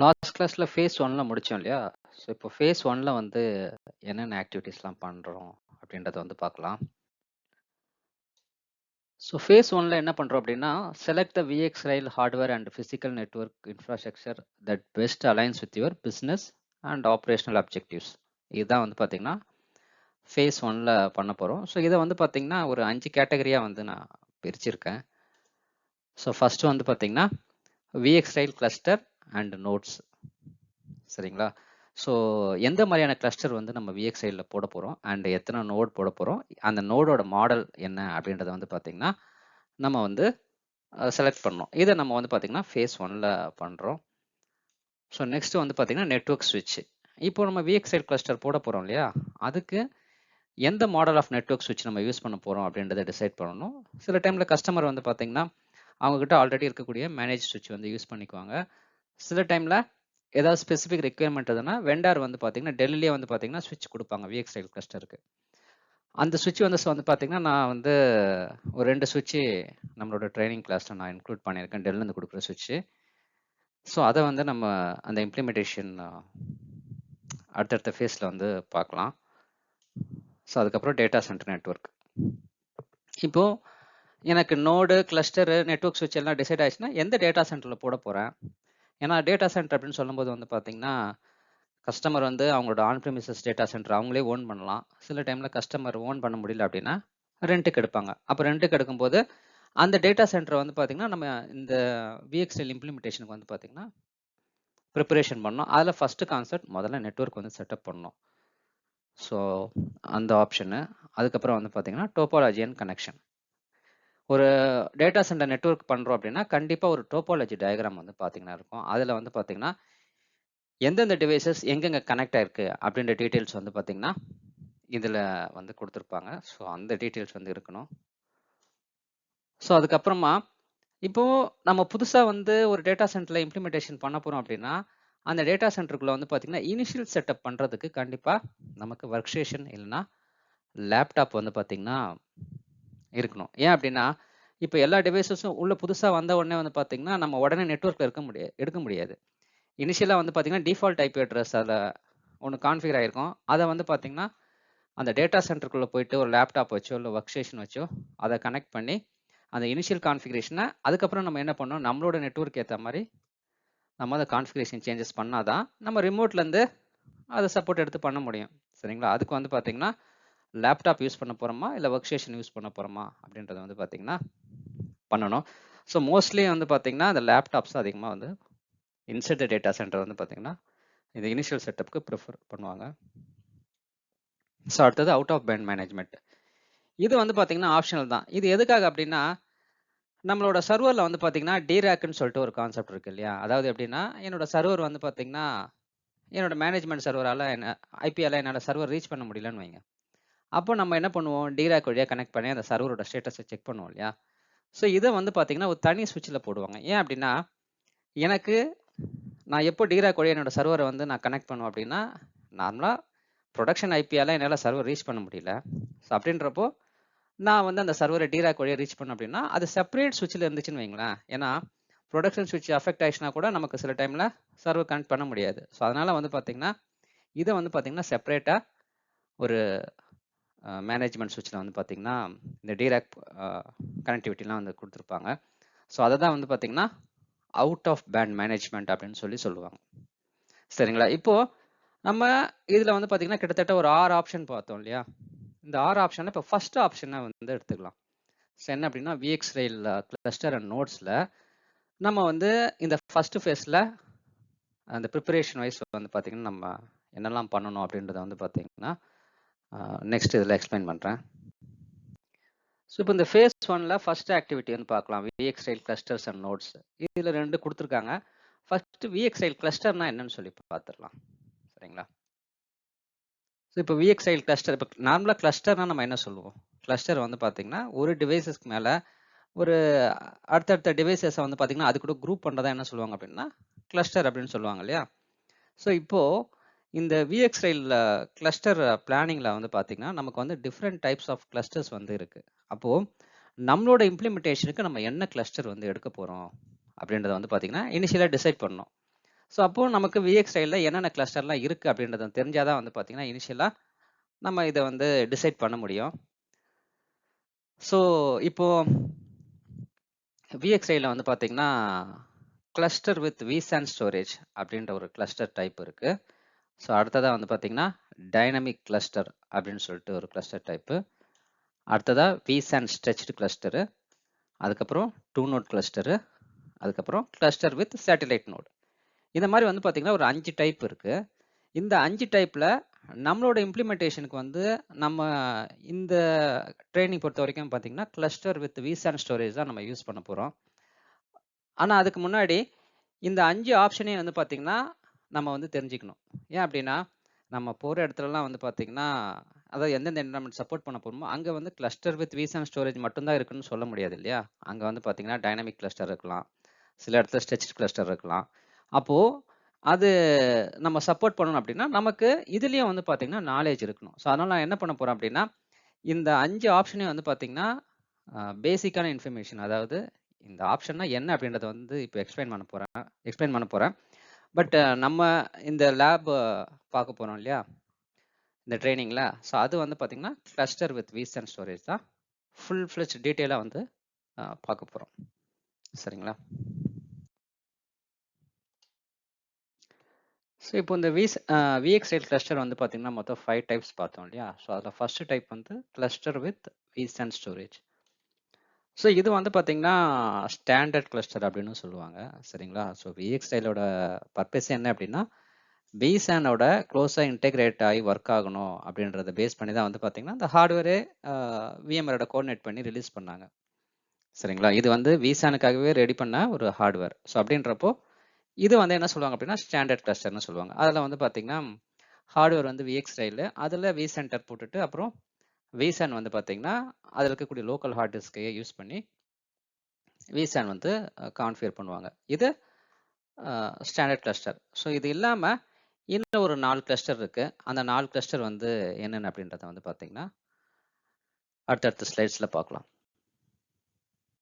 Last கிளாஸ்ல face 1ல முடிச்சோம் இல்லையா? ஸோ இப்போ ஃபேஸ் 1ல வந்து என்னென்ன ஆக்டிவிட்டீஸ்லாம் பண்றோம் அப்படின்றத வந்து பார்க்கலாம். ஸோ ஃபேஸ் 1ல என்ன பண்றோம் அப்படின்னா, select the vXrail hardware and physical network infrastructure that best aligns with your business and operational objectives. இதுதான் வந்து பார்த்தீங்கன்னா, ஃபேஸ் 1ல பண்ண போறோம். ஸோ இத வந்து பார்த்தீங்கன்னா, ஒரு 5 கேட்டகரியா வந்து நான் பிரிச்சிருக்கேன். ஸோ ஃபர்ஸ்ட் வந்து பார்த்தீங்கன்னா, vXrail கிளஸ்டர் அண்ட் நோட்ஸ். சரிங்களா? ஸோ எந்த மாதிரியான கிளஸ்டர் வந்து நம்ம vXrailல போட போறோம் அண்ட் எத்தனை நோட் போட போறோம், அந்த நோடோட மாடல் என்ன அப்படின்றத வந்து பார்த்தீங்கன்னா, நம்ம வந்து செலக்ட் பண்ணணும். இதை நம்ம வந்து பார்த்தீங்கன்னா ஃபேஸ் 1ல பண்றோம். ஸோ நெக்ஸ்ட் வந்து பார்த்தீங்கன்னா நெட்வொர்க் ஸ்விட்ச். இப்போ நம்ம vXrail கிளஸ்டர் போட போறோம் இல்லையா? அதுக்கு எந்த மாடல் ஆஃப் நெட்வொர்க் ஸ்விட்ச் நம்ம யூஸ் பண்ண போறோம் அப்படின்றத டிசைட் பண்ணணும். சில டைம்ல கஸ்டமர் வந்து பார்த்தீங்கன்னா, அவங்க கிட்ட ஆல்ரெடி இருக்கக்கூடிய மேனேஜ் ஸ்விட்ச் வந்து யூஸ் பண்ணிக்குவாங்க. சில டைம்ல ஏதாவது ஸ்பெசிஃபிக் ரெக்யர்மெண்ட் எதுனா வெண்டார் வந்து பார்த்தீங்கன்னா டெல்லியே வந்து பார்த்தீங்கன்னா ஸ்விட்ச் கொடுப்பாங்க vXrail கிளஸ்டருக்கு. அந்த ஸ்விட்ச் வந்து பார்த்தீங்கன்னா நான் வந்து ஒரு 2 ஸ்விட்ச் நம்மளோட ட்ரைனிங் கிளாஸ்ல நான் இன்க்ளூட் பண்ணியிருக்கேன், டெல்லேருந்து கொடுக்குற ஸ்விட்ச். ஸோ அதை வந்து நம்ம அந்த இம்ப்ளிமெண்டேஷன் அடுத்தடுத்த ஃபேஸில் வந்து பார்க்கலாம். ஸோ அதுக்கப்புறம் டேட்டா சென்டர் நெட்வொர்க். இப்போ எனக்கு நோடு கிளஸ்டரு நெட்வொர்க் ஸ்விட்ச் எல்லாம் டிசைட் ஆயிடுச்சுன்னா எந்த டேட்டா சென்டரில் போட போகிறேன். ஏன்னா டேட்டா சென்டர் அப்படின்னு சொல்லும்போது வந்து பார்த்தீங்கன்னா, கஸ்டமர் வந்து அவங்களோட ஆன் ப்ரிமிசஸ் டேட்டா சென்டர் அவங்களே ஓன் பண்ணலாம். சில டைம்ல கஸ்டமர் ஓன் பண்ண முடியல அப்படின்னா ரெண்ட்டுக்கு எடுப்பாங்க. அப்போ ரெண்ட்டுக்கு எடுக்கும்போது அந்த டேட்டா சென்டரை வந்து பார்த்தீங்கன்னா நம்ம இந்த vXrail இம்ப்ளிமெண்டேஷனுக்கு வந்து பார்த்தீங்கன்னா ப்ரிப்பரேஷன் பண்ணோம். அதில் ஃபர்ஸ்ட் கான்செப்ட் முதல்ல நெட்வொர்க் வந்து செட்டப் பண்ணணும். ஸோ அந்த ஆப்ஷனு. அதுக்கப்புறம் வந்து பார்த்தீங்கன்னா டோபாலஜி அண்ட் கனெக்ஷன். ஒரு டேட்டா சென்டர் நெட்வொர்க் பண்ணுறோம் அப்படின்னா கண்டிப்பாக ஒரு டோபாலஜி டயக்ராம் வந்து பார்த்தீங்கன்னா இருக்கும். அதில் வந்து பார்த்தீங்கன்னா எந்தெந்த டிவைசஸ் எங்கெங்க கனெக்ட் ஆயிருக்கு அப்படின்ற டீட்டெயில்ஸ் வந்து பார்த்தீங்கன்னா இதில் வந்து கொடுத்துருப்பாங்க. ஸோ அந்த டீட்டெயில்ஸ் வந்து இருக்கணும். ஸோ அதுக்கப்புறமா இப்போ நம்ம புதுசாக வந்து ஒரு டேட்டா சென்டரில் இம்ப்ளிமெண்டேஷன் பண்ண போகிறோம் அப்படின்னா அந்த டேட்டா சென்டருக்குள்ள வந்து பார்த்தீங்கன்னா இனிஷியல் செட்டப் பண்ணுறதுக்கு கண்டிப்பாக நமக்கு ஒர்க் ஸ்டேஷன் இல்லைன்னா லேப்டாப் வந்து பார்த்தீங்கன்னா இருக்கணும். ஏன் அப்படின்னா இப்போ எல்லா டிவைசஸும் உள்ள புதுசாக வந்த உடனே வந்து பார்த்தீங்கன்னா நம்ம உடனே நெட்வொர்க்கில் எடுக்க முடியாது. இனிஷியலாக வந்து பார்த்தீங்கன்னா டிஃபால்ட் ஐபி அட்ரஸ் அதில் ஒன்று கான்ஃபிகர் ஆகிருக்கும். அதை வந்து பார்த்தீங்கன்னா அந்த டேட்டா சென்டருக்குள்ளே போயிட்டு ஒரு லேப்டாப் வச்சோ இல்லை ஒர்க் ஸ்டேஷன் வச்சோ அதை கனெக்ட் பண்ணி அந்த இனிஷியல் கான்ஃபிகரேஷனை அதுக்கப்புறம் நம்ம என்ன பண்ணோம், நம்மளோட நெட்வொர்க் ஏற்ற மாதிரி நம்ம அதை கான்ஃபிகரேஷன் சேஞ்சஸ் பண்ணாதான் நம்ம ரிமோட்லேருந்து அதை சப்போர்ட் எடுத்து பண்ண முடியும். சரிங்களா? அதுக்கு வந்து பார்த்தீங்கன்னா லேப்டாப் யூஸ் பண்ண போகிறோமா இல்லை ஒர்க் ஸ்டேஷன் யூஸ் பண்ண போகிறோமா அப்படின்றத வந்து பார்த்தீங்கன்னா பண்ணணும். ஸோ மோஸ்ட்லி வந்து பார்த்தீங்கன்னா அந்த லேப்டாப்ஸ் அதிகமாக வந்து இன்சைட் டேட்டா சென்டர் வந்து பார்த்தீங்கன்னா இந்த இனிஷியல் செட்டப்புக்கு ப்ரிஃபர் பண்ணுவாங்க. ஸோ அடுத்தது அவுட் ஆஃப் பேண்ட் மேனேஜ்மெண்ட். இது வந்து பார்த்தீங்கன்னா ஆப்ஷனல் தான். இது எதுக்காக அப்படின்னா நம்மளோட சர்வரில் வந்து பார்த்தீங்கன்னா டிராக்னு சொல்லிட்டு ஒரு கான்செப்ட் இருக்கு இல்லையா? அதாவது எப்படின்னா என்னோட சர்வர் வந்து பார்த்தீங்கன்னா என்னோட மேனேஜ்மெண்ட் சர்வரால் ஐபியால் என்னால் சர்வர் ரீச் பண்ண முடியலன்னு வைங்க. அப்போ நம்ம என்ன பண்ணுவோம், டிராக் வழியாக கனெக்ட் பண்ணி அந்த சர்வரோட ஸ்டேட்டஸை செக் பண்ணுவோம் இல்லையா? ஸோ இதை வந்து பார்த்தீங்கன்னா ஒரு தனி சுவிட்சில் போடுவாங்க. ஏன் அப்படின்னா எனக்கு நான் எப்போ டிராக் வழியாக என்னோட சர்வரை வந்து நான் கனெக்ட் பண்ணுவேன் அப்படின்னா நார்மலாக ப்ரொடக்ஷன் ஐபியால் என்னால் சர்வர் ரீச் பண்ண முடியல. ஸோ அப்படின்றப்போ நான் வந்து அந்த சர்வரை டிராக் வழியாக ரீச் பண்ணேன் அப்படின்னா அது செப்பரேட் சுவிட்சில் இருந்துச்சுன்னு வைங்களேன். ஏன்னா ப்ரொடக்ஷன் சுவிட்ச் அஃபெக்ட் ஆயிடுச்சுன்னா கூட நமக்கு சில டைமில் சர்வர் கனெக்ட் பண்ண முடியாது. ஸோ அதனால் வந்து பார்த்தீங்கன்னா இதை வந்து பார்த்தீங்கன்னா செப்பரேட்டாக ஒரு மேனேஜ்மெண்ட் சுவிட்சில் வந்து பார்த்தீங்கன்னா இந்த டிராக் கனெக்டிவிட்டிலாம் வந்து கொடுத்துருப்பாங்க. ஸோ அதை தான் வந்து பார்த்தீங்கன்னா அவுட் ஆஃப் பேண்ட் மேனேஜ்மெண்ட் அப்படின்னு சொல்லுவாங்க. சரிங்களா? இப்போது நம்ம இதில் வந்து பார்த்தீங்கன்னா கிட்டத்தட்ட ஒரு 6 ஆப்ஷன் பார்த்தோம் இல்லையா? இந்த 6 ஆப்ஷனில் இப்போ ஃபர்ஸ்ட் ஆப்ஷனை வந்து எடுத்துக்கலாம். ஸோ என்ன அப்படின்னா vXrail கிளஸ்டர் அண்ட் நோட்ஸில் நம்ம வந்து இந்த ஃபர்ஸ்ட் ஃபேஸில் அந்த ப்ரிப்பரேஷன் வைஸ் வந்து பார்த்தீங்கன்னா நம்ம என்னெல்லாம் பண்ணணும் அப்படின்றத வந்து பார்த்தீங்கன்னா நெக்ஸ்ட் இதில் எக்ஸ்பிளைன் பண்ணுறேன். ஸோ இப்போ இந்த ஃபேஸ் 1ல் ஃபர்ஸ்ட் ஆக்டிவிட்டி வந்து பார்க்கலாம், vXrail கிளஸ்டர்ஸ் அண்ட் நோட்ஸ். இதில் 2 கொடுத்துருக்காங்க. ஃபர்ஸ்ட் vXrail கிளஸ்டர்னா என்னன்னு சொல்லி பார்த்துடலாம். சரிங்களா? ஸோ இப்போ vXrail கிளஸ்டர், இப்போ நார்மலாக கிளஸ்டர்னா நம்ம என்ன சொல்லுவோம்? கிளஸ்டர் வந்து பார்த்தீங்கன்னா ஒரு டிவைசஸ்க்கு மேலே ஒரு அடுத்தடுத்த டிவைசஸை வந்து பார்த்தீங்கன்னா அது கூட குரூப் பண்ணுறதா என்ன சொல்லுவாங்க அப்படின்னா கிளஸ்டர் அப்படின்னு சொல்லுவாங்க இல்லையா? ஸோ இப்போது இந்த vXrail கிளஸ்டர் பிளானிங்கில் வந்து பார்த்தீங்கன்னா நமக்கு வந்து டிஃப்ரெண்ட் டைப்ஸ் ஆஃப் கிளஸ்டர்ஸ் வந்து இருக்குது. அப்போது நம்மளோட இம்ப்ளிமெண்டேஷனுக்கு நம்ம என்ன கிளஸ்டர் வந்து எடுக்க போகிறோம் அப்படின்றத வந்து பார்த்தீங்கன்னா இனிஷியலாக டிசைட் பண்ணணும். ஸோ அப்போ நமக்கு vXrailல என்னென்ன கிளஸ்டர்லாம் இருக்கு அப்படின்றத தெரிஞ்சாதான் வந்து பார்த்தீங்கன்னா இனிஷியலா நம்ம இதை வந்து டிசைட் பண்ண முடியும். ஸோ இப்போ vXrailல வந்து பார்த்தீங்கன்னா கிளஸ்டர் வித் vSAN ஸ்டோரேஜ் அப்படின்ற ஒரு கிளஸ்டர் டைப் இருக்கு. ஸோ அடுத்ததாக வந்து பார்த்தீங்கன்னா டைனமிக் கிளஸ்டர் அப்படின்னு சொல்லிட்டு ஒரு கிளஸ்டர் டைப்பு. அடுத்ததா vSAN ஸ்ட்ரெச்டு கிளஸ்டரு, அதுக்கப்புறம் 2 நோட் கிளஸ்டரு, அதுக்கப்புறம் கிளஸ்டர் வித் சேட்டலைட் நோட். இந்த மாதிரி வந்து பார்த்தீங்கன்னா ஒரு 5 டைப் இருக்கு. இந்த 5 டைப்ல நம்மளோட இம்ப்ளிமெண்டேஷனுக்கு வந்து நம்ம இந்த ட்ரைனிங் பொறுத்த வரைக்கும் பார்த்தீங்கன்னா கிளஸ்டர் வித் vSAN ஸ்டோரேஜ் தான் நம்ம யூஸ் பண்ண போகிறோம். ஆனால் அதுக்கு முன்னாடி இந்த 5 ஆப்ஷனையும் வந்து பார்த்தீங்கன்னா நம்ம வந்து தெரிஞ்சுக்கணும். ஏன் அப்படின்னா நம்ம போகிற இடத்துலலாம் வந்து பார்த்தீங்கன்னா அதாவது எந்தெந்த என்விரான்மெண்ட் சப்போர்ட் பண்ண போகிறோமோ அங்கே வந்து கிளஸ்டர் வித் vSAN ஸ்டோரேஜ் மட்டும்தான் இருக்குன்னு சொல்ல முடியாது இல்லையா? அங்கே வந்து பார்த்தீங்கன்னா டைனமிக் கிளஸ்டர் இருக்கலாம், சில இடத்துல ஸ்ட்ரெச்டு கிளஸ்டர் இருக்கலாம். அப்போது அது நம்ம சப்போர்ட் பண்ணணும் அப்படின்னா நமக்கு இதுலேயும் வந்து பார்த்தீங்கன்னா நாலேஜ் இருக்கணும். ஸோ அதனால் நான் என்ன பண்ண போகிறேன் அப்படின்னா இந்த 5 ஆப்ஷனையும் வந்து பார்த்தீங்கன்னா பேசிக்கான இன்ஃபர்மேஷன், அதாவது இந்த ஆப்ஷன்னா என்ன அப்படின்றத வந்து இப்போ எக்ஸ்பிளைன் பண்ண போகிறேன். பட் நம்ம இந்த லேப் பார்க்க போகிறோம் இல்லையா இந்த ட்ரைனிங்கில். ஸோ அது வந்து பார்த்தீங்கன்னா கிளஸ்டர் வித் vSAN ஸ்டோரேஜ் தான் ஃபுல் ஃப்ளெஜ் டீட்டெயிலாக வந்து பார்க்க போகிறோம். சரிங்களா? ஸோ இப்போ இந்த vXrail கிளஸ்டர் வந்து பார்த்தீங்கன்னா மொத்தம் 5 டைப்ஸ் பார்த்தோம் இல்லையா? ஸோ அதில் ஃபர்ஸ்ட் டைப் வந்து cluster with vSAN storage. So இது வந்து பார்த்தீங்கன்னா ஸ்டாண்டர்ட் கிளஸ்டர் அப்படின்னு சொல்லுவாங்க. சரிங்களா? ஸோ vXrailோட பர்பஸ் என்ன அப்படின்னா vSANோட க்ளோஸாக இன்டெகிரேட் ஆகி ஒர்க் ஆகணும் அப்படின்றத பேஸ் பண்ணி தான் வந்து பார்த்தீங்கன்னா இந்த ஹார்ட்வேரே VMwareோட கோஆர்டினேட் பண்ணி ரிலீஸ் பண்ணாங்க. சரிங்களா? இது வந்து vSANக்காகவே ரெடி பண்ண ஒரு ஹார்ட்வேர். ஸோ அப்படின்றப்போ இது வந்து என்ன சொல்லுவாங்க அப்படின்னா ஸ்டாண்டர்ட் கிளஸ்டர்னு சொல்லுவாங்க. அதில் வந்து பார்த்தீங்கன்னா ஹார்ட்வேர் வந்து vXrail, அதில் vCenter போட்டுட்டு அப்புறம் vSAN வந்து பார்த்தீங்கன்னா அதில் இருக்கக்கூடிய லோக்கல் ஹார்ட் டிஸ்கையை யூஸ் பண்ணி vSAN வந்து கான்ஃபிகர் பண்ணுவாங்க. இது ஸ்டாண்டர்ட் கிளஸ்டர். ஸோ இது இல்லாமல் இன்னும் ஒரு 4 கிளஸ்டர் இருக்கு. அந்த 4 கிளஸ்டர் வந்து என்னென்ன அப்படின்றத வந்து பார்த்தீங்கன்னா அடுத்தடுத்த ஸ்லைட்ஸில் பார்க்கலாம்.